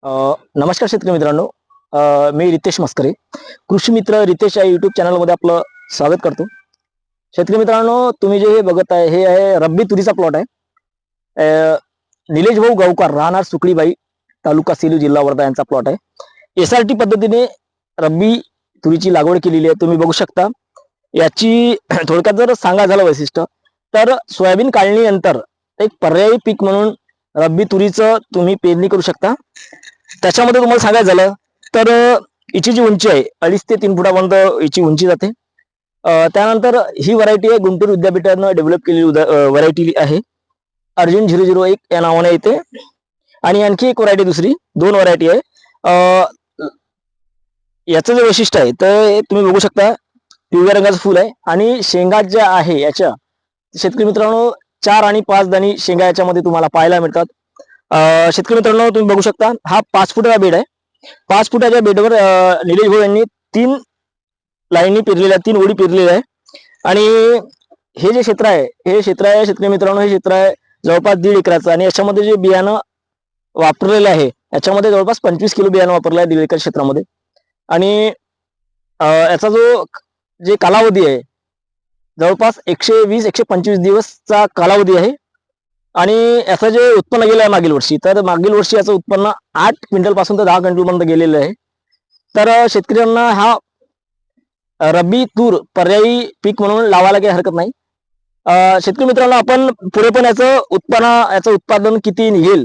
नमस्कार शेतकरी मित्रांनो. मी रितेश मस्करे, कृषी मित्र रितेश या युट्यूब चॅनलमध्ये आपलं स्वागत करतो. शेतकरी मित्रांनो, तुम्ही जे हे बघत आहे हे आहे रब्बी तुरीचा प्लॉट आहे. निलेश भाऊ गावकार राहणार सुकळीबाई, तालुका सेलू, जिल्हा वर्धा यांचा प्लॉट आहे. SRT पद्धतीने रब्बी तुरीची लागवड केलेली आहे. तुम्ही बघू शकता. याची थोडक्यात जर सांगा झालं वैशिष्ट्य, तर सोयाबीन काढणीनंतर एक पर्यायी पीक म्हणून रब्बी तुरीचं तुम्ही पेरणी करू शकता. त्याच्यामध्ये तुम्हाला सांगायचं झालं तर हिची जी उंची आहे 2.5 ते 3 फुटापर्यंत हिची उंची जाते. त्यानंतर ही व्हरायटी आहे गुंटूर विद्यापीठानं डेव्हलप केलेली व्हरायटी आहे. अर्जुन 001 या नावाने येते. आणि आणखी एक व्हरायटी दुसरी 2 व्हरायटी आहे. याचं जे वैशिष्ट्य आहे तर हे तुम्ही बघू शकता. पिवळ्या रंगाचं फुल आहे आणि शेंगा ज्या आहे याच्या, शेतकरी मित्रांनो 4 आणि 5 दाणी शेंगा याच्यामध्ये तुम्हाला पाहायला मिळतात. शेतकरी मित्रांनो, तुम्ही बघू शकता हा 5 फुटाचा बेड आहे. 5 फुटाच्या बेडवर निलेश भाऊ यांनी 3 लाईनी पेरलेल्या, 3 ओळी पेरलेल्या आहे. आणि हे जे क्षेत्र आहे हे क्षेत्र आहे शेतकरी मित्रांनो, हे क्षेत्र आहे जवळपास 1.5 एकराचं. आणि याच्यामध्ये जे बियाणं वापरलेलं आहे याच्यामध्ये जवळपास 25 किलो बियाणं वापरलं आहे 1.5 एकर क्षेत्रामध्ये. आणि याचा जो जे कालावधी आहे जवळपास 120-125 दिवसचा कालावधी आहे. आणि याचं जे उत्पन्न गेलं आहे मागील वर्षी, तर मागील वर्षी याचं उत्पन्न 8 क्विंटल पासून तर 10 क्विंटल पर्यंत गेलेलं आहे. तर शेतकऱ्यांना हा रब्बी तूर पर्यायी पीक म्हणून लावायला काही हरकत नाही. शेतकरी मित्रांनो, आपण पुढे पण याचं उत्पादन किती निघेल,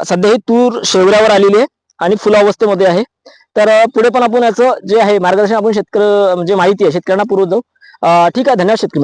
सध्या ही तूर शेवऱ्यावर आलेली आहे आणि फुलावस्थेमध्ये आहे. तर पुढे पण आपण याचं जे आहे मार्गदर्शन आपण म्हणजे माहिती आहे शेतकऱ्यांना पुरवत जाऊ. ठीक आहे. धन्यवाद शेतकरी मित्र.